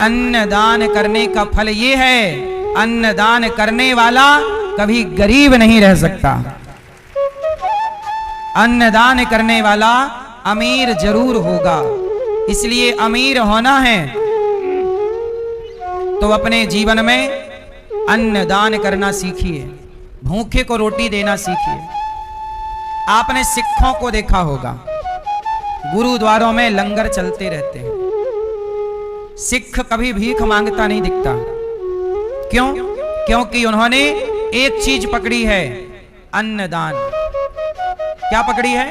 अन्नदान करने का फल ये है, अन्नदान करने वाला कभी गरीब नहीं रह सकता। अन्नदान करने वाला अमीर जरूर होगा। इसलिए अमीर होना है तो अपने जीवन में अन्नदान करना सीखिए, भूखे को रोटी देना सीखिए। आपने सिखों को देखा होगा, गुरुद्वारों में लंगर चलते रहते हैं। सिख कभी भीख मांगता नहीं दिखता। क्यों? क्योंकि उन्होंने एक चीज पकड़ी है, अन्नदान। क्या पकड़ी है?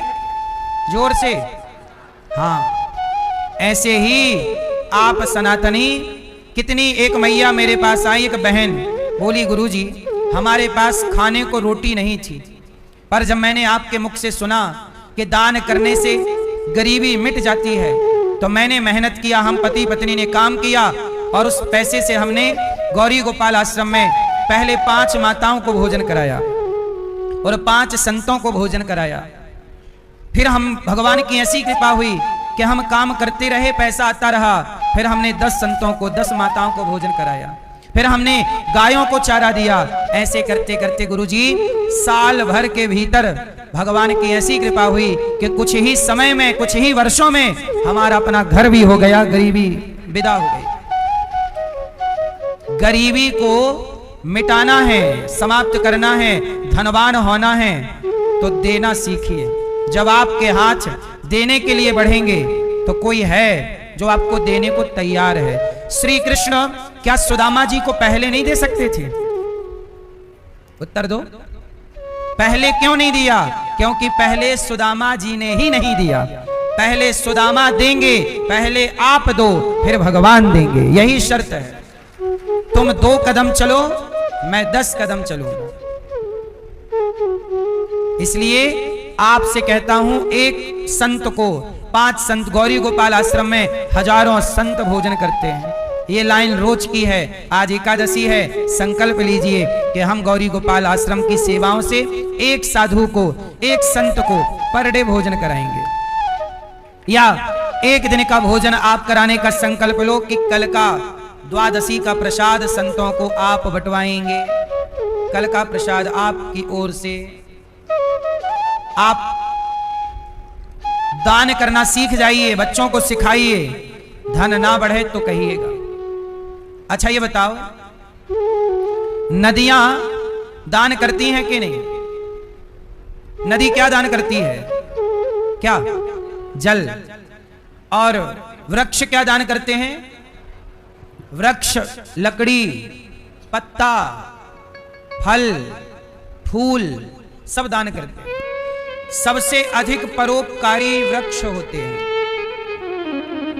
जोर से। हाँ, ऐसे ही आप सनातनी, कितनी, एक मैया मेरे पास आई, एक बहन बोली, गुरुजी हमारे पास खाने को रोटी नहीं थी, पर जब मैंने आपके मुख से सुना कि दान करने से गरीबी मिट जाती है, तो मैंने मेहनत किया। हम पति पत्नी ने काम किया और उस पैसे से हमने गौरी गोपाल आश्रम में पहले 5 माताओं को भोजन कराया और 5 संतों को भोजन कराया। फिर हम, भगवान की ऐसी कृपा हुई कि हम काम करते रहे, पैसा आता रहा। फिर हमने 10 संतों को, 10 माताओं को भोजन कराया। फिर हमने गायों को चारा दिया। ऐसे करते करते गुरुजी साल भर के भीतर भगवान की ऐसी कृपा हुई कि कुछ ही समय में, कुछ ही वर्षों में हमारा अपना घर भी हो गया, गरीबी विदा हो गई। गरीबी को मिटाना है, समाप्त करना है, धनवान होना है तो देना सीखिए। जब आपके हाथ देने के लिए बढ़ेंगे तो कोई है जो आपको देने को तैयार है। श्री कृष्ण क्या सुदामा जी को पहले नहीं दे सकते थे? उत्तर दो। पहले क्यों नहीं दिया? क्योंकि पहले सुदामा जी ने ही नहीं दिया। पहले सुदामा देंगे, पहले आप दो, फिर भगवान देंगे। यही शर्त है। तुम 2 कदम चलो, मैं 10 कदम चलूंगा। इसलिए आपसे कहता हूं, एक संत को, 5 संत, गौरी गोपाल आश्रम में हजारों संत भोजन करते हैं। ये लाइन रोज की है। आज एकादशी है, संकल्प लीजिए कि हम गौरी गोपाल आश्रम की सेवाओं से एक साधु को, एक संत को पर डे भोजन कराएंगे। या एक दिन का भोजन आप कराने का संकल्प लो कि कल का द्वादशी का प्रसाद संतों को आप बंटवाएंगे। कल का प्रसाद आपकी ओर से आप दान करना सीख जाइए, बच्चों को सिखाइए। धन ना बढ़े तो कहिएगा। अच्छा ये बताओ, नदियां दान करती हैं कि नहीं? नदी क्या दान करती है? क्या? जल। और वृक्ष क्या दान करते हैं? वृक्ष लकड़ी, पत्ता, फल, फूल सब दान करते हैं। सबसे अधिक परोपकारी वृक्ष होते हैं।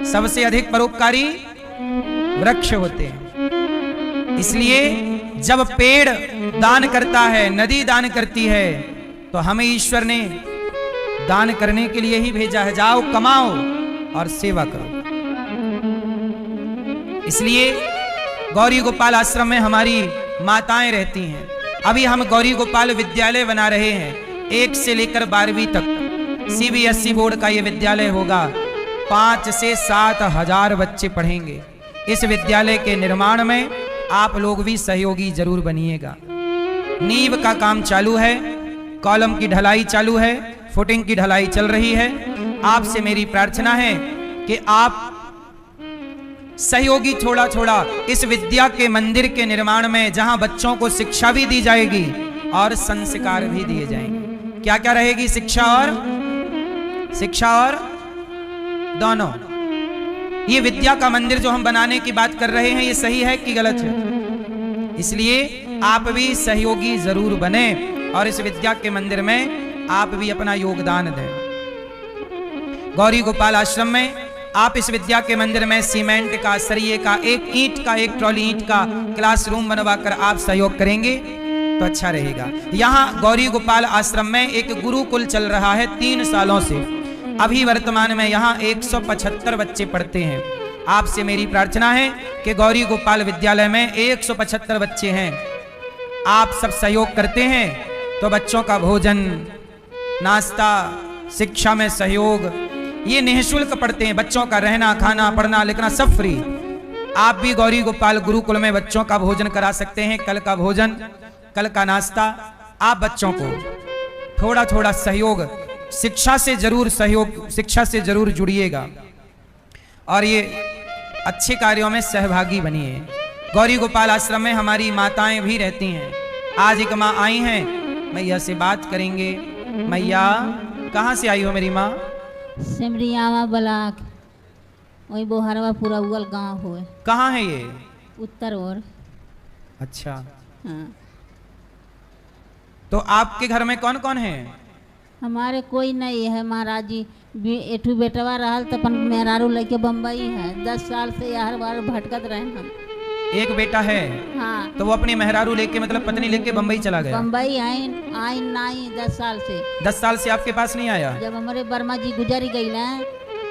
सबसे अधिक परोपकारी वृक्ष होते हैं। इसलिए जब पेड़ दान करता है, नदी दान करती है, तो हमें ईश्वर ने दान करने के लिए ही भेजा है। जाओ, कमाओ और सेवा करो। इसलिए गौरी गोपाल आश्रम में हमारी माताएं रहती हैं। अभी हम गौरी गोपाल विद्यालय बना रहे हैं। 1 से लेकर 12वीं तक CBSE बोर्ड का ये विद्यालय होगा। 5 से 7 हजार बच्चे पढ़ेंगे। इस विद्यालय के निर्माण में आप लोग भी सहयोगी जरूर बनिएगा। नींव का काम चालू है, कॉलम की ढलाई चालू है, फुटिंग की ढलाई चल रही है। आपसे मेरी प्रार्थना है कि आप सहयोगी थोड़ा थोड़ा इस विद्या के मंदिर के निर्माण में, जहां बच्चों को शिक्षा भी दी जाएगी और संस्कार भी दिए जाएंगे। क्या क्या रहेगी? शिक्षा और दोनों। ये विद्या का मंदिर जो हम बनाने की बात कर रहे हैं, ये सही है कि गलत है? इसलिए आप भी सहयोगी जरूर बने और इस विद्या के मंदिर में आप भी अपना योगदान दें। गौरी गोपाल आश्रम में आप इस विद्या के मंदिर में सीमेंट का, सरिये का, एक ईंट का, एक ट्रॉली ईंट का क्लासरूम बनवाकर आप सहयोग करेंगे तो अच्छा रहेगा। यहाँ गौरी गोपाल आश्रम में एक गुरुकुल चल रहा है 3 सालों से। अभी वर्तमान में यहाँ 175 बच्चे पढ़ते हैं। आपसे मेरी प्रार्थना है कि गौरी गोपाल विद्यालय में 175 बच्चे हैं। आप सब सहयोग करते हैं तो बच्चों का भोजन, नाश्ता, शिक्षा में सहयोग, ये निःशुल्क पढ़ते हैं। बच्चों का रहना, खाना, पढ़ना, लिखना सब फ्री। आप भी गौरी गोपाल गुरुकुल में बच्चों का भोजन करा सकते हैं। कल का भोजन, कल का नाश्ता, आप बच्चों को थोड़ा थोड़ा सहयोग, शिक्षा से जरूर जुड़िएगा और ये अच्छे कार्यों में सहभागी बनिए। गौरी गोपाल आश्रम में हमारी माताएं भी रहती हैं। आज एक माँ आई हैं, मैया से बात करेंगे। मैया, कहाँ से आई हो मेरी माँ? सिमरियावा ब्लॉक, वही बोहरवा पूरा उगल गांव हुए। कहाँ है ये? उत्तर ओर। अच्छा, हाँ। तो आपके घर में कौन कौन है? हमारे कोई नहीं है महाराज जी। एठू बेटवा रहल तो अपन मेहरारू लेके बम्बई है। 10 साल से हर बार भटकत रहे हम। एक बेटा है? हाँ। तो वो अपनी मेहरारू लेके, मतलब पत्नी लेके बम्बई चला गया? बम्बई आई नहीं 10 साल से। 10 साल से आपके पास नहीं आया? जब हमारे वर्मा जी गुजर गई ना,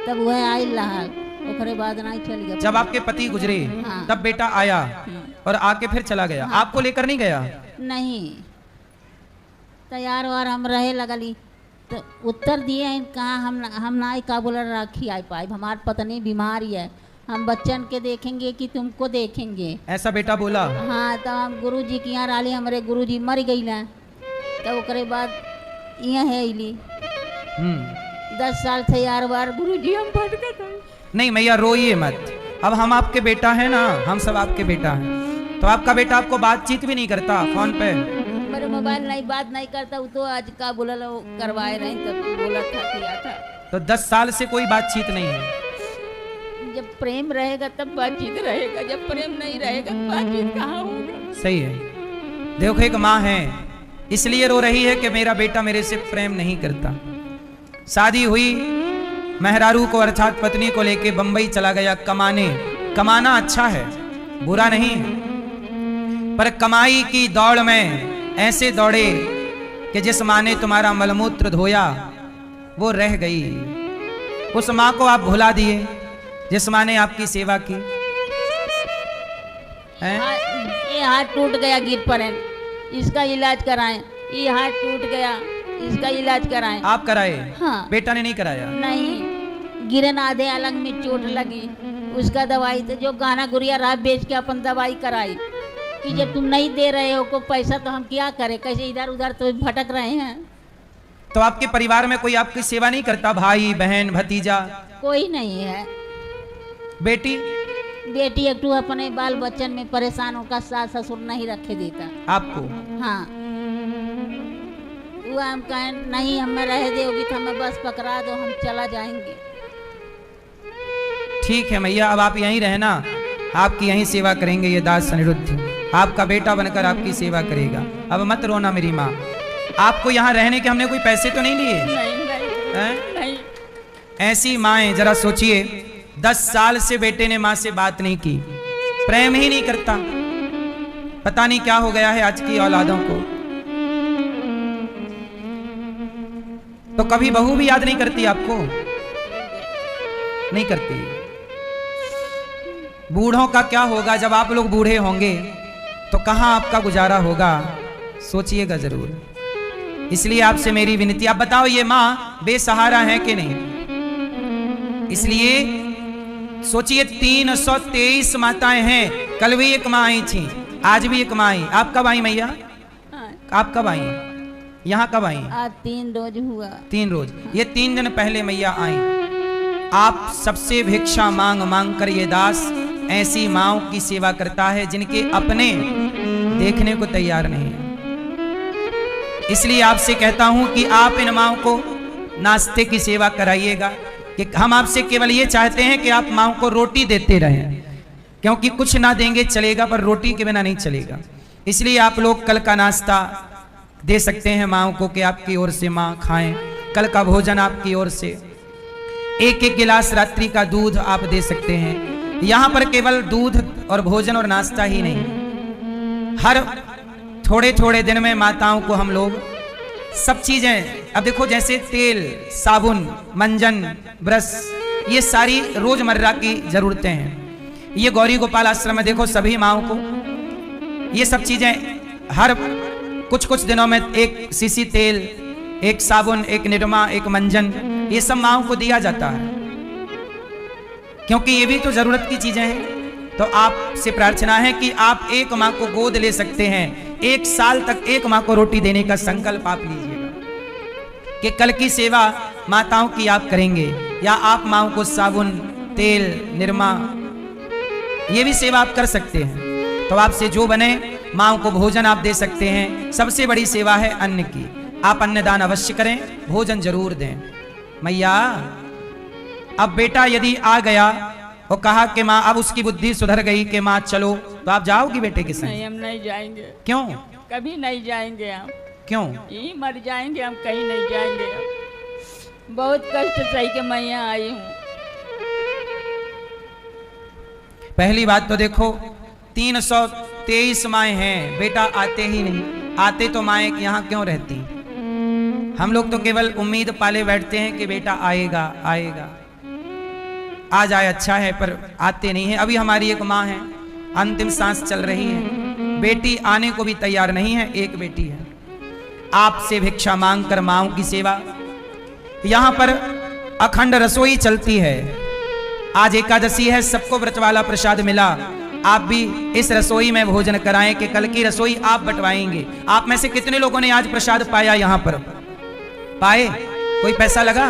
तब वह आई लहाल, ओकरे बाद नहीं चल गया। जब आपके पति गुजरे, हाँ। तब बेटा आया और आके फिर चला गया। हाँ। आपको लेकर नहीं गया? नहीं, तैयार वार हम रहे लगली तो उत्तर दिए हैं कहाँ हम ना का बोला राखी आ पाए। हमारी पत्नी बीमारी है, हम बच्चन के देखेंगे कि तुमको देखेंगे, ऐसा बेटा बोला। हाँ, तो हम गुरु जी के यहाँ रही, हमारे गुरु जी मर गई ना, तो ओकरे बाद यहाँ है अली। 10 साल थे यार बार गुरु जी हम भटकत हैं। नहीं मैया, रोइए मत। अब हम आपके बेटा हैं ना, हम सब आपके बेटा हैं। तो आपका बेटा आपको बातचीत भी नहीं करता फोन पे? मेरे मोबाइल नहीं बात नहीं करता। वो तो आज का बोला करवाए नहीं, तब बोला था किया था। तो 10 साल से कोई बातचीत नहीं है? जब प्रेम रहेगा तब बातचीत रहेगा, जब प्रेम नहीं रहेगा बातचीत कहाँ होगा। सही है। देखो, एक माँ है इसलिए रो रही है कि मेरा बेटा मेरे से प्रेम नहीं करता। शादी हुई, मेहरारू को अर्थात पत्नी को लेके बंबई चला गया कमाने। कमाना अच्छा है, बुरा नहीं है, पर कमाई की दौड़ में ऐसे दौड़े कि जिस माँ ने तुम्हारा मलमूत्र धोया वो रह गई। उस माँ को आप भुला दिए जिस माँ ने आपकी सेवा की। ये हाथ टूट गया, गिर पड़े, इसका इलाज कराएं। ये हाथ टूट गया, इसका इलाज कराएं। आप कराए? हाँ। बेटा ने नहीं कराया? नहीं, गिरन आधे अलग में चोट लगी, उसका दवाई तो जो गाना गुड़िया रहा बेच के अपन दवाई कराई कि जब तुम नहीं दे रहे हो को पैसा तो हम क्या करें, कैसे इधर उधर तो भटक रहे हैं। तो आपके परिवार में कोई आपकी सेवा नहीं करता? भाई बहन भतीजा कोई नहीं है? बेटी? बेटी एक टू अपने बाल बच्चन में परेशान होकर सास ससुर नहीं रखे देता आपको? हाँ, वो हम कहें नहीं हमें रह दोगी तो हमें बस पकड़ा दो, हम चला जाएंगे। ठीक है मैया, अब आप यहीं रहना, आपकी यहीं सेवा करेंगे ये दास अनिरुद्ध। आपका बेटा बनकर आपकी सेवा करेगा। अब मत रोना मेरी माँ। आपको यहाँ रहने के हमने कोई पैसे तो नहीं लिए? नहीं। ऐसी माएं जरा सोचिए, 10 साल से बेटे ने माँ से बात नहीं की, प्रेम ही नहीं करता। पता नहीं क्या हो गया है आज की औलादों को। तो कभी बहू भी याद नहीं करती आपको? नहीं करती। बूढ़ों का क्या होगा जब आप लोग बूढ़े होंगे, तो कहां आपका गुजारा होगा, सोचिएगा जरूर। इसलिए आपसे मेरी विनती, आप बताओ ये माँ बेसहारा है कि नहीं? इसलिए सोचिए 323 माताएं हैं। कल भी एक माँ आई थी, आज भी एक माँ आई। आप कब आई मैया? आप कब आई? यहाँ कब आई? आज 3 रोज हुआ। 3 रोज? ये 3 दिन पहले मैया आई। आप सबसे भिक्षा मांग मांग कर ये दास ऐसी माँओं की सेवा करता है जिनके अपने देखने को तैयार नहीं है। इसलिए आपसे कहता हूं कि आप इन माँओं को नाश्ते की सेवा कराइएगा। कि हम आपसे केवल ये चाहते हैं कि आप माँओं को रोटी देते रहें, क्योंकि कुछ ना देंगे चलेगा पर रोटी के बिना नहीं चलेगा। इसलिए आप लोग कल का नाश्ता दे सकते हैं माँओं को कि आपकी ओर से माँ खाएं। कल का भोजन आपकी ओर से 1-1 गिलास रात्रि का दूध आप दे सकते हैं। यहाँ पर केवल दूध और भोजन और नाश्ता ही नहीं, हर थोड़े थोड़े दिन में माताओं को हम लोग सब चीजें, अब देखो जैसे तेल, साबुन, मंजन, ब्रश, ये सारी रोजमर्रा की जरूरतें हैं। ये गौरी गोपाल आश्रम में देखो सभी माओं को ये सब चीजें हर कुछ कुछ दिनों में 1 सीसी तेल, 1 साबुन, 1 निरमा, 1 मंजन, ये सब माओं को दिया जाता है, क्योंकि ये भी तो जरूरत की चीजें हैं। तो आपसे प्रार्थना है कि आप एक माँ को गोद ले सकते हैं। 1 साल तक एक माँ को रोटी देने का संकल्प आप लीजिएगा कि कल की सेवा माताओं की आप करेंगे, या आप माँओं को साबुन, तेल, निरमा, ये भी सेवा आप कर सकते हैं। तो आपसे जो बने माँओं को भोजन आप दे सकते हैं। सबसे बड़ी सेवा है अन्न की। आप अन्नदान अवश्य करें, भोजन जरूर दें। मैया अब बेटा यदि आ गया और कहा कि माँ अब उसकी बुद्धि सुधर गई कि माँ चलो, तो आप जाओगी बेटे के संग? नहीं, हम नहीं जाएंगे। क्यों? कभी नहीं जाएंगे हम। क्यों? यही मर जाएंगे, हम कहीं नहीं जाएंगे हम। बहुत कष्ट सही के मैं यहाँ आई हूँ। पहली बात तो देखो 323 माएँ हैं, बेटा आते ही नहीं। आते तो माएँ यहाँ क्यों रहती? हम लोग तो केवल उम्मीद पाले बैठते हैं कि बेटा आएगा आएगा, आ जाए अच्छा है, पर आते नहीं है। अभी हमारी एक माँ है, अंतिम सांस चल रही है, बेटी आने को भी तैयार नहीं है। एक बेटी है, आपसे भिक्षा मांगकर माँओं की सेवा। यहाँ पर अखंड रसोई चलती है। आज एकादशी है, सबको व्रत वाला प्रसाद मिला। आप भी इस रसोई में भोजन कराएं कि कल की रसोई आप बंटवाएंगे। आप में से कितने लोगों ने आज प्रसाद पाया? यहाँ पर पाए? कोई पैसा लगा?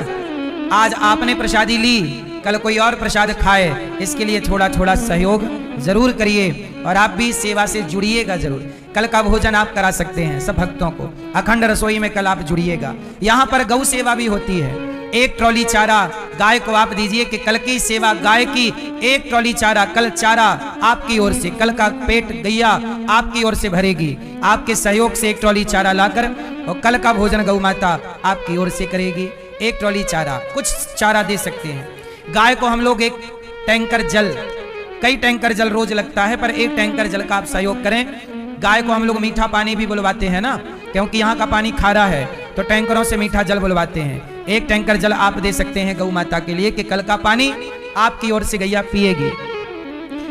आज आपने प्रसादी ली, कल कोई और प्रसाद खाए, इसके लिए थोड़ा थोड़ा सहयोग जरूर करिए और आप भी सेवा से जुड़िएगा जरूर। कल का भोजन आप करा सकते हैं सब भक्तों को। अखंड रसोई में कल आप जुड़िएगा। यहाँ पर गौ सेवा भी होती है। 1 ट्रॉली चारा गाय को आप दीजिए कि कल की सेवा गाय की 1 ट्रॉली चारा, कल चारा आपकी ओर से, कल का पेट गैया आपकी ओर से भरेगी। आपके सहयोग से 1 ट्रॉली चारा लाकर और कल का भोजन गौ माता आपकी ओर से करेगी। 1 ट्रॉली चारा, कुछ चारा दे सकते हैं। गाय को हम लोग 1 टैंकर जल, कई टैंकर जल रोज लगता है, पर 1 टैंकर जल का आप सहयोग करें। गाय को हम लोग मीठा पानी भी बुलवाते हैं ना, क्योंकि यहाँ का पानी खारा है, तो टैंकरों से मीठा जल बुलवाते हैं। 1 टैंकर जल आप दे सकते हैं गौ माता के लिए कि कल का पानी आपकी ओर से गैया पिएगी।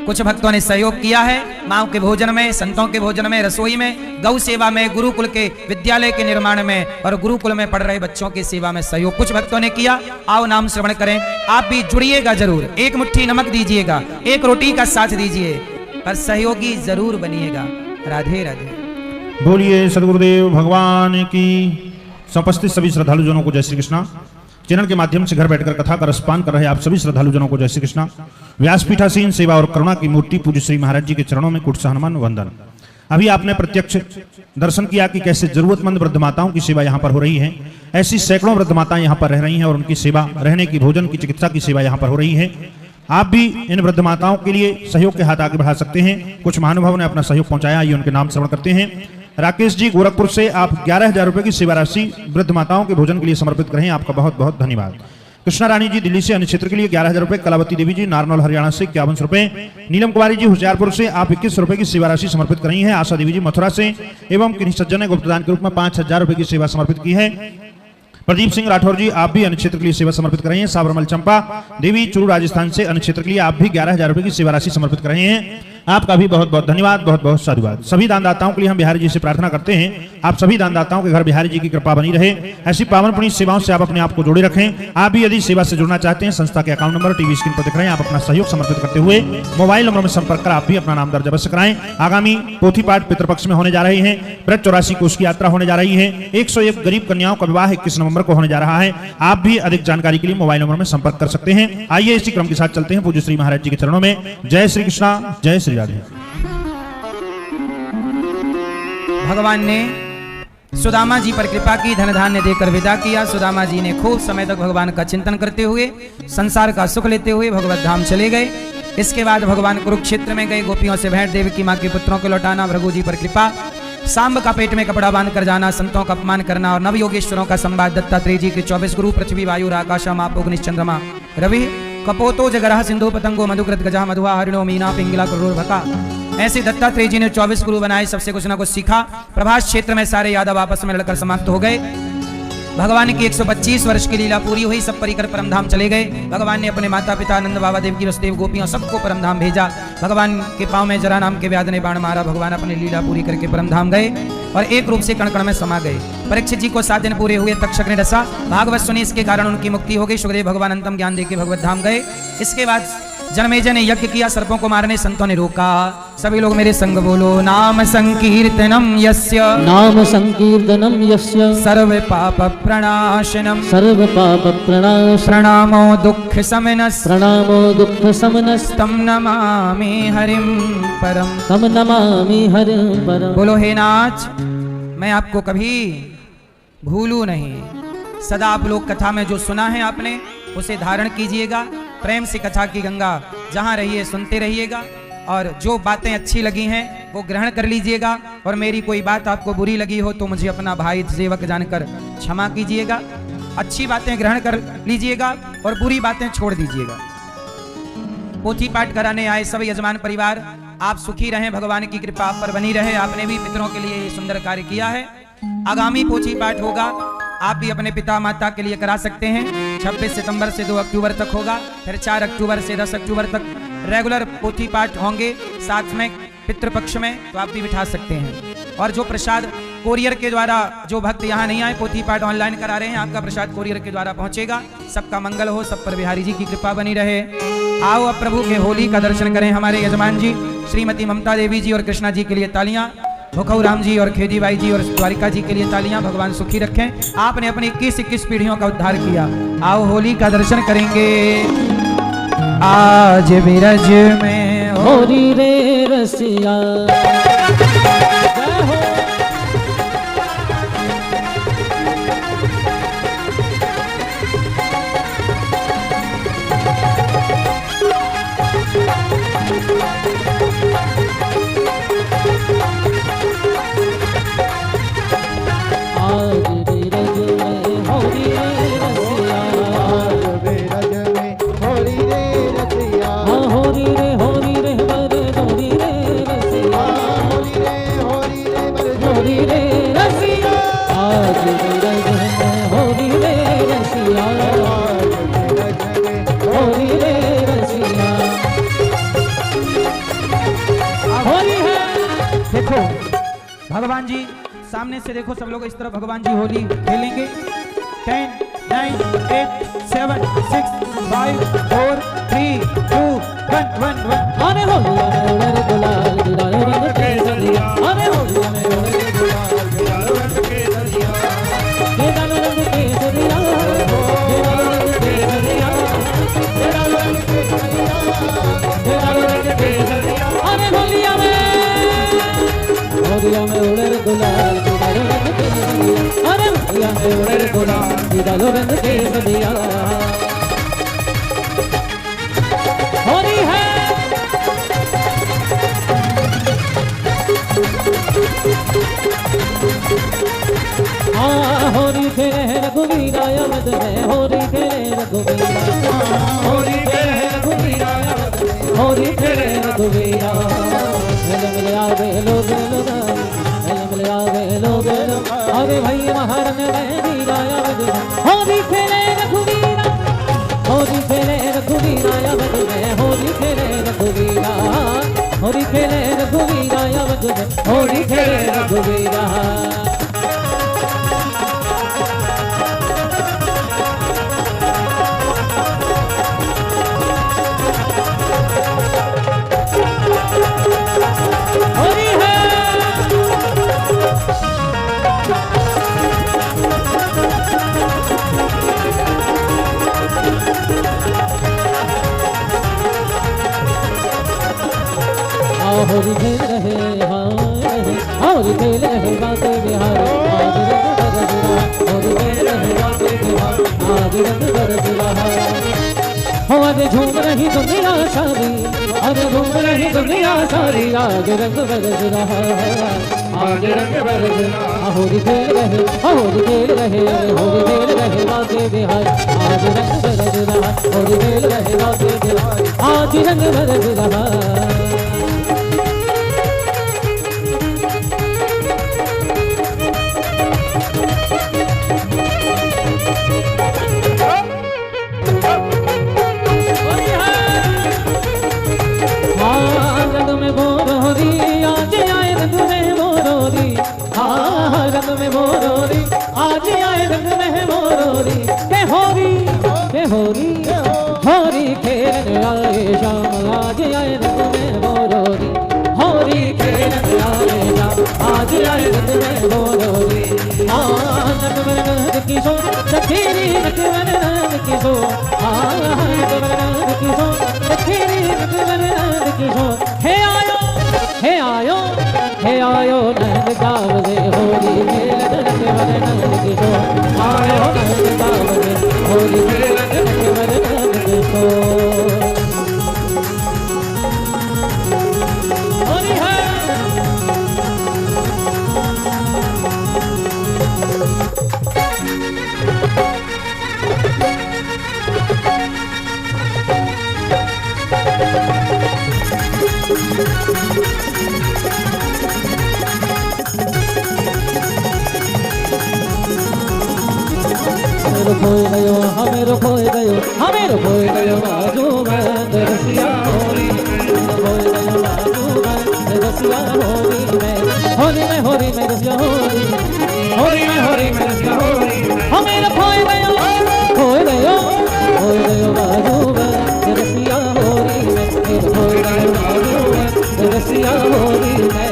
कुछ भक्तों ने सहयोग किया है माँओं के भोजन में, संतों के भोजन में, रसोई में, गौ सेवा में, गुरुकुल के विद्यालय के निर्माण में और गुरुकुल में पढ़ रहे बच्चों की सेवा में सहयोग कुछ भक्तों ने किया। आओ नाम श्रवण करें। आप भी जुड़िएगा जरूर। 1 मुट्ठी नमक दीजिएगा, 1 रोटी का साथ दीजिए, पर सहयोगी जरूर बनिएगा। राधे राधे। बोलिए सदगुरुदेव भगवान की। उपस्थित सभी श्रद्धालु जनों को जय श्री कृष्णा। चैनल के माध्यम से घर बैठकर कथा का रसपान कर रहे आप सभी श्रद्धालु जनों को जय श्री कृष्णा। व्यासपीठासीन सेवा और करुणा की मूर्ति पूज्य श्री महाराज जी के चरणों में कुट हनुमान वंदन। अभी आपने प्रत्यक्ष दर्शन किया कि कैसे जरूरतमंद वृद्ध माताओं की सेवा यहाँ पर हो रही है। ऐसी सैकड़ों वृद्ध माताएं यहाँ पर रह रही हैं और उनकी सेवा, रहने की, भोजन की, चिकित्सा की सेवा यहाँ पर हो रही है। आप भी इन वृद्ध माताओं के लिए सहयोग के हाथ आगे बढ़ा सकते हैं। कुछ महानुभावों ने अपना सहयोग पहुंचाया, ये उनके नाम श्रवण करते हैं। राकेश जी गोरखपुर से आप 11,000 रुपए की सेवा राशि वृद्ध माताओं के भोजन के लिए समर्पित करें, आपका बहुत बहुत धन्यवाद। कृष्णा रानी जी दिल्ली से अन्य क्षेत्र के लिए 11,000 रुपए। कलावती देवी जी नारनौल हरियाणा से 51 रुपए। नीलम कुमारी जी होशियारपुर से आप 21 रुपए की सेवा राशि समर्पित कर रही हैं। आशा देवी जी मथुरा से एवं किन्हीं सज्जन ने गुप्तदान के रूप में 5,000 रुपए की सेवा समर्पित की है। प्रदीप सिंह राठौर जी आप भी अन्य क्षेत्र के लिए सेवा समर्पित कर रहे हैं। साबरमल चंपा देवी चूरू राजस्थान से अन्य क्षेत्र के लिए आप भी 11,000 रुपए की सेवा राशि समर्पित कर रहे हैं। आपका भी बहुत बहुत धन्यवाद, बहुत बहुत साधुवाद। सभी दानदाताओं के लिए हम बिहारी जी से प्रार्थना करते हैं, आप सभी दानदाताओं के घर बिहारी जी की कृपा बनी रहे। ऐसी पावन पुण्य सेवाओं से आप अपने आप को जोड़े रखें। आप भी यदि सेवा से जुड़ना चाहते हैं, संस्था के अकाउंट नंबर टीवी स्क्रीन पर दिख रहे हैं, आप अपना सहयोग समर्पित करते हुए मोबाइल नंबर में संपर्क कर आप भी अपना नाम दर्ज अवश्य कराएं। आगामी पोथी पाठ पितृपक्ष में होने जा रहे हैं। व्रत 84 कोष की यात्रा होने जा रही है। 101 गरीब कन्याओं का विवाह 21 नवंबर को होने जा रहा है। आप भी अधिक जानकारी के लिए मोबाइल नंबर में संपर्क कर सकते हैं। आइए इसी क्रम के साथ चलते हैं पूज्य श्री महाराज जी के चरणों में। जय श्री कृष्णा, जय श्री राधे। भगवान ने सुदामा जी पर कृपा की, धन धान्य देकर विदा किया। सुदामा जी ने खूब समय तक भगवान का चिंतन करते हुए, संसार का सुख लेते हुए भगवत धाम चले गए। इसके बाद भगवान कुरुक्षेत्र में गए। गोपियों से भेंट, देवकी माँ के पुत्रों को लौटाना, भृगु जी पर कृपा, सांब का पेट में कपड़ा बांध कर जाना, संतों का अपमान करना और नव योगेश्वरों का संवाद, दत्तात्रेय जी के 24 गुरु, पृथ्वी वायु आकाशा माप अग्नि चंद्रमा रवि कपोतो जगरह सिंधु पतंगो मधुकृत गजा मधुआ हरिणो मीना पिंगला करोड़ भका। ऐसे दत्तात्रेय जी ने 24 गुरु बनाए, सबसे कुछ ना कुछ सीखा। प्रभास क्षेत्र में सारे यादव आपस में लड़कर समाप्त हो गए। भगवान की 125 वर्ष की लीला पूरी हुई। सब परिकर परमधाम चले गए। भगवान ने अपने माता पिता नंद बाबा देवकी वसुदेव गोपियों सबको परमधाम भेजा। भगवान के पांव में जरा नाम के व्याध ने बाण मारा। भगवान अपनी लीला पूरी करके परमधाम गए और एक रूप से कण कण में समा गए। परीक्षित जी को 7 दिन पूरे हुए, तक्षक ने डसा। भागवत सुनी, इसके कारण उनकी मुक्ति हो गई। सुखदेव भगवान अंतम ज्ञान देके भगवत धाम गए। इसके बाद जन्मेजय ने यज्ञ किया, सर्पों को मारने संतों ने रोका। सभी लोग मेरे संग बोलो, नाम संकीर्तनम यस्य, नाम संकीर्तनम यस्य, सर्व पाप प्रणाशनम, सर्व पाप प्रणाश, प्रणामो दुख समनस, प्रणामो दुख समनस, तम नमामि हरिम परम। तम नमामि हरिं परम। बोलो हे नाथ, मैं आपको कभी भूलू नहीं। सदा आप लोग कथा में जो सुना है आपने उसे धारण कीजिएगा। प्रेम से कथा की गंगा जहाँ रहिए सुनते रहिएगा, और जो बातें अच्छी लगी हैं वो ग्रहण कर लीजिएगा, और मेरी कोई बात आपको बुरी लगी हो तो मुझे अपना भाई सेवक जानकर क्षमा कीजिएगा। अच्छी बातें ग्रहण कर लीजिएगा और बुरी बातें छोड़ दीजिएगा। पोथी पाठ कराने आए सब यजमान परिवार आप सुखी रहें, भगवान की कृपा आप पर बनी रहे। आपने भी पितरों के लिए ये सुंदर कार्य किया है। आगामी पोथी पाठ होगा, आप भी अपने पिता माता के लिए करा सकते हैं। 26 सितंबर से 2 अक्टूबर तक होगा, फिर 4 अक्टूबर से 10 अक्टूबर तक रेगुलर पोथी पाठ होंगे साथ में पितृपक्ष में, तो आप भी बिठा सकते हैं। और जो प्रसाद कोरियर के द्वारा, जो भक्त यहाँ नहीं आए पोथी पाठ ऑनलाइन करा रहे हैं, आपका प्रसाद कोरियर के द्वारा पहुंचेगा। सबका मंगल हो, सब पर बिहारी जी की कृपा बनी रहे। आओ अब प्रभु के होली का दर्शन करें। हमारे यजमान जी श्रीमती ममता देवी जी और कृष्णा जी के लिए तालियां, भुखऊ राम जी और खेदी बाई जी और द्वारिका जी के लिए तालियां। भगवान सुखी रखें। आपने अपनी 21 पीढ़ियों का उद्धार किया। आओ होली का दर्शन करेंगे। आज बिरज में होरी रे रसिया, देखो भगवान जी सामने से देखो, सब लोग इस तरफ भगवान जी होली खेलेंगे। 10 9 8 7 6 5 4 3 2 1 1 1। अरे होलिया में उड़े गुलाल गिराए रंग केसरिया, अरे होलिया में उड़े गुलाल गिराए रंग केसरिया, तेरा रंग केसरिया, तेरा रंग केसरिया, तेरा रंग केसरिया, तेरा रंग केसरिया। अरे होलिया में उड़े गुलाल गिराए रंग केसरिया, अरे होलिया में उड़े गुलाल गिराए रंग केसरिया। होली है होली खेले रघुवीरा यमद में, होली खेले रघुवीरा, होली खेले रघुवीरा, होली खेले रघुवीरा। मिल मिल आवे लोग लुगाई, मिल मिल आवे लोग अरे भाई महारन में वीरा यमद में, होली खेले रघुवीरा, होली खेले रघुवीरा यमद में, होली खेले रघुवीरा, होली खेले रघुवीरा यमद में, होली खेले रघुवीरा। होली खेल रहे होली खेल रहे बाते बिहार, आज रंग बरसरा, होली खेल रहे बाते बिहार, आज रंग बरसरा। हो आज झूम रही दुनिया सारी, आज झूम रही दुनिया सारी, आज रंग बरसरा, आज रंग बरसरा। होली खेल रहे होली खेल रहे, होली खेल रहे बाते बिहार, आज रंग बरसरा, होली खेल रहे बाते बिहार, आज रंग बरसरा। रंग में बोरोरी आज आए, रंग में बोरोरी, हाँ रंग में बोरोरी आज आए, रंग में बोरोरी। के होरी होरी खेलने आए शाम, आज आए रंग में होरी नक में रंग की सो सखीरी नक में रंग की सो नक में रंग की सो सखीरी नक में रंग की सो हे आयो नंद गावले होली खेल नक में रंग की सो आयो नंद गावले होली खेल नक में रंग की सो होली है हमें खोए गयो बाजू में रसिया होली खोए गयो बाजू में रसिया होली में रसिया होली में रसिया होली हमें खोए गयो बाजू में रसिया होली में खोए गयो बाजू में रसिया होली में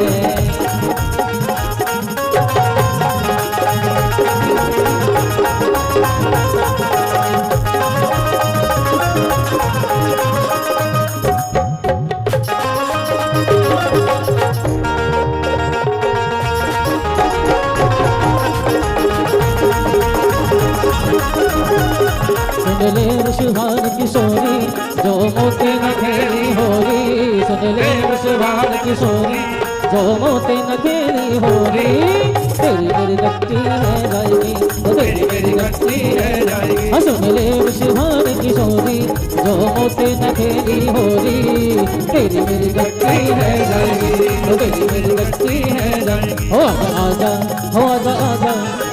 सुन ले रुशवान किशोरी जो मोती न खेली होरी सुन ले रुशवान किशोरी जो मोती न खेली होरी तेरी मेरी गट्टी है जाएगी तेरी मेरी गट्टी है जाएगी सुन ले रुशवान किशोरी जो मोती न खेली होरी तेरी मेरी गट्टी है जाएगी तेरी मेरी गट्टी है जाएगी हो आजा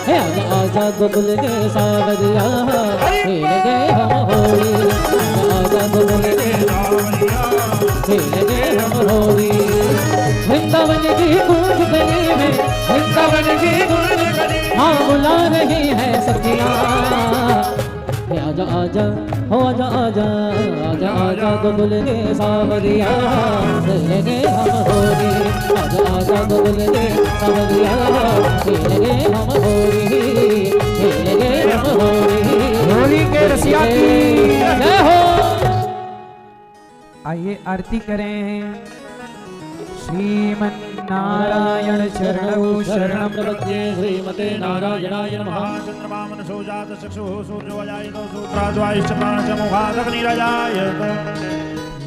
हे आजा गोकुल के सावरिया खेल गए हम होली आजा गोकुल के सावरिया खेल गए हम होली वृंदावन की कूंज गली में वृंदावन की कूंज गली हाँ बुला रही है सखियाँ आजा गोकुल के सावरिया खेल गए हम होली आजा गोकुल के सावरिया खेल गए हम होली खेल गए हम होली के रसिया की जय हो। आइए आरती करें। श्रीमन नारायण चरणौ शरणं प्रपद्ये श्रीमते नारायणाय नमः चंद्रमा मनसो जात चक्षुः सूर्योदयाय सूत्राद्वायश्च प्राणसमुखादग्निरजायत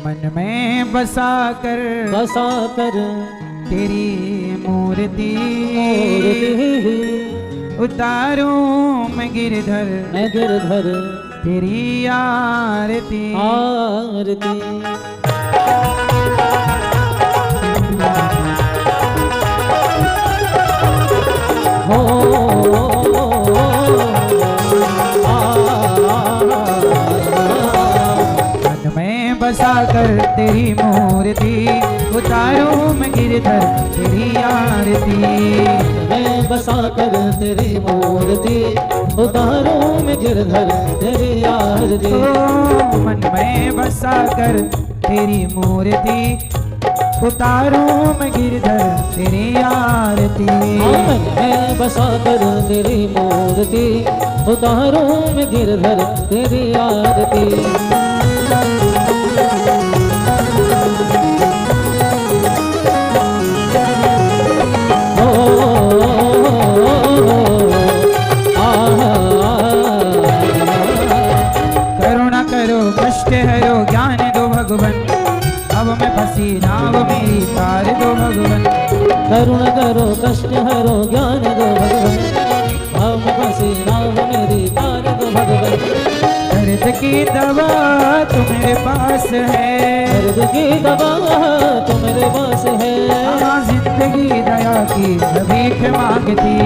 मन में बसा कर तेरी मूर्ति उतारूं मैं गिरधर तेरी आरती मन में बसा कर तेरी मूर्ति उतारूं मैं गिरधर तेरी आरती मैं बसा कर तेरी मूर्ति उतारूं मैं गिरधर तेरी आरती मन में बसा कर तेरी मूर्ति उतारूं मैं गिरधर तेरी आरती मन में बसा कर तेरी मूर्ति उतारूं मैं गिरधर तेरी आरती करुणा करो कष्ट हरो ज्ञान दो भगवन अब मैं फंसी नाव मेरी तार दो भगवन करुणा करो कष्ट हरो ज्ञान दो भगवन हम फंसी नाव मेरी तार दो भगवन दर्द की दवा तुम्हारे पास है दर्द की दवा तुम्हारे पास है जिंदगी दया की भीख मांगती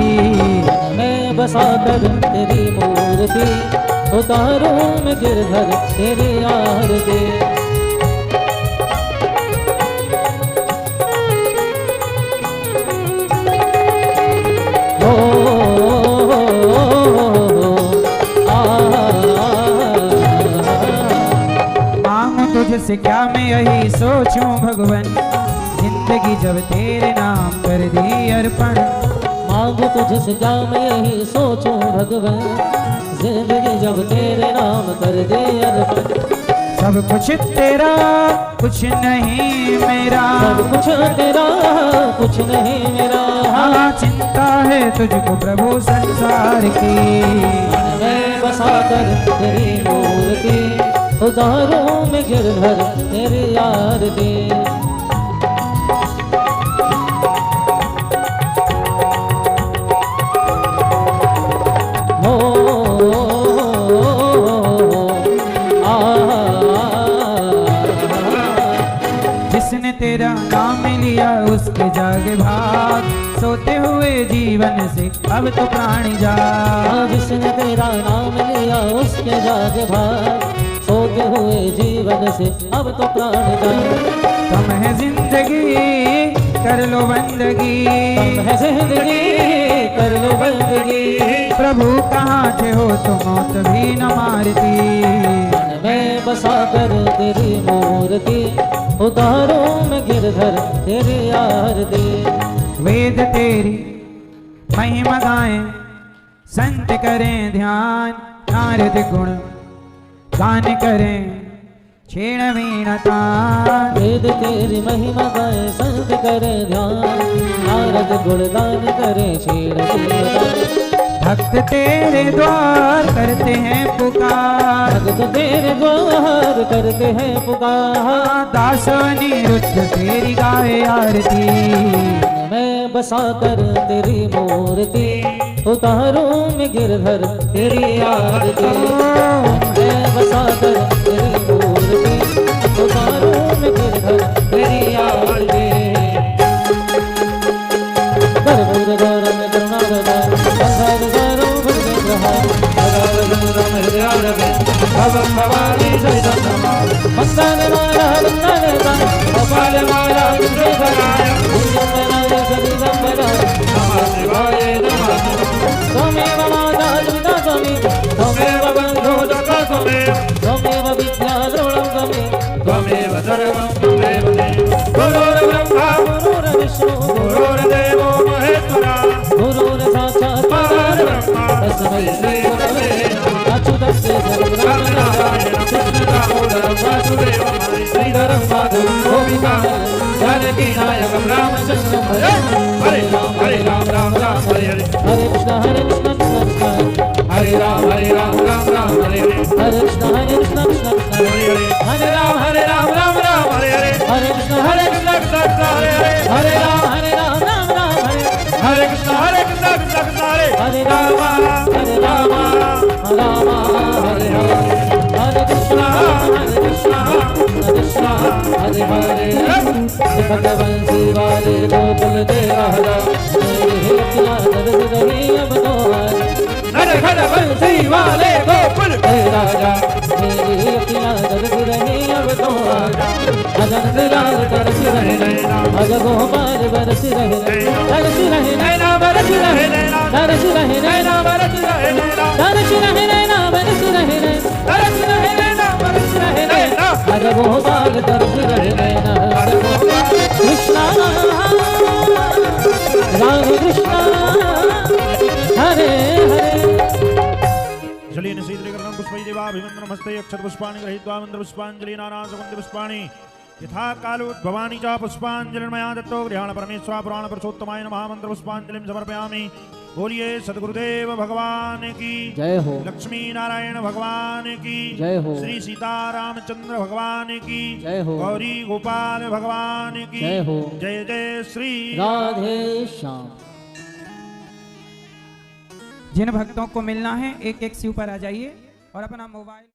मैं बसा कर तेरी मूर्ति उतारूं मैं गिरधर तेरी आरती तुझसे क्या मैं यही सोचूं भगवन जिंदगी जब तेरे नाम कर दी अर्पण। मांगू तुझसे क्या मैं यही सोचूं भगवान, जिंदगी जब तेरे नाम कर दे अर्पण। सब कुछ तेरा कुछ नहीं मेरा, सब कुछ तेरा कुछ नहीं मेरा। हाँ चिंता है तुझको प्रभु संसार की। मन में बसा कर तेरी मूर्ति, उतारूं में गिरधर तेरी आरती। जिसने तेरा नाम लिया उसके जागे भाग, सोते हुए जीवन से अब तो प्राण जाग। जिसने तेरा नाम लिया उसके जाग भाग, सोते हुए जीवन से अब तो प्राण जाग। कम है जिंदगी कर लो बंदगी, कम है जिंदगी कर लो बंदगी। प्रभु कहाँ थे हो तो मौत भी न मारती। मन में बसा कर तेरी मूर्ति, उतारूं मैं गिरधर तेरी आरती। वेद तेरी महिमा गाएं, संत करें ध्यान, नारद गुण गान करें छेड़ वीणा तान। वेद तेरी महिमा गाए संत करे ध्यान, नारद गुणगान करे छेड़ वीणा तान। भक्त तेरे द्वार करते हैं पुकार, भक्त तेरे द्वार करते हैं पुकार। दास अनिरुद्ध तेरी गाए आरती। मैं बसा कर तेरी मूर्ति, उतारूं मैं गिरधर तेरी आरती। मैं बसा कर तेरी मूर्ति, उतारूं मैं गिरधर तेरी आरती। कर्पूर गौरम करुणावतार, संसार सारो भुजगेन्द्रहार, अगाधजनरम हृदयारविंद, भवं भवानी सहितं नमामि। वन्दनमाला वन्दनता, गोपालमाला विग्रहराय, दिव्यंबराय सविदंबराय, नमः शिवाय नमः। त्वमेव माता पिता त्वमेव, त्वमेव बन्धो सखा त्वमेव, त्वमेव विद्याद्रोणं त्वमेव, त्वमेव सर्वं त्वमेव देव। गुरुर्ब्रह्मा गुरुर्विष्णु गुरुर्देवो महेश्वरा, गुरुर्साक्षात् परब्रह्म तस्मै श्रीगुरवे नमः। अच्युतस्य सर्वनारायणं कृष्णदामोदरं वासुदेवं श्रीधरं माधवं गोपिकां जानकीनायकं रामचन्द्रं भजे। हरे राम राम राम हरे हरे, हरे कृष्ण कृष्ण कृष्ण, हरे राम राम राम हरे हरे, हरे कृष्ण कृष्ण कृष्ण हरे हरे, हरे राम राम हरे हरे, हरे कृष्ण कृष्ण कृष्ण हरे हरे, हरे राम राम हरे, हरे कृष्ण कृष्ण हरे, हरे राम राम हरे हरे, हरे कृष्ण कृष्ण हरे हरे। भगवान शिवाले गोकुल के राजा, मेरी अखियाँ दर्द रही अब तो आज। बंसी वाले गोकुल के राजा, मेरी अखियाँ दर्द रही अब तो आज। अजंत लाल तरस रहे नैना, अज गोपाल बरस रहे नैना, तरस रहे नैना बरस रहे नैना, तरस रहे नैना बरस रहे नैना, तरस रहे नैना बरस रहे नैना, तरस रहे नैना बरस रहे नैना, अज गोपाल तरस रहे नैना, अज गोपाल कृष्णा राम कृष्णा हरे हरे। चलिए निषेध लेकर पुष्पै देवाभिवन्दनमस्ते अक्षत पुष्पाणि गृहीत्वा मंत्र पुष्पांजलि नाना सुगंधि पुष्पाणि यथा कालोद्भवानि च पुष्पांजलिर्मया दत्तो गृहाण परमेश्वर पुराण पुरुषोत्तमाय नमः। मंत्र पुष्पांजलिं समर्पयामि। बोलिए सद्गुरुदेव भगवान की जय हो, लक्ष्मी नारायण भगवान की जय हो, श्री सीतारामचंद्र भगवान की जय हो, गौरी गोपाल भगवान की जय हो। जय जय श्री राधे श्याम। जिन भक्तों को मिलना है एक एक से ऊपर आ जाइए और अपना मोबाइल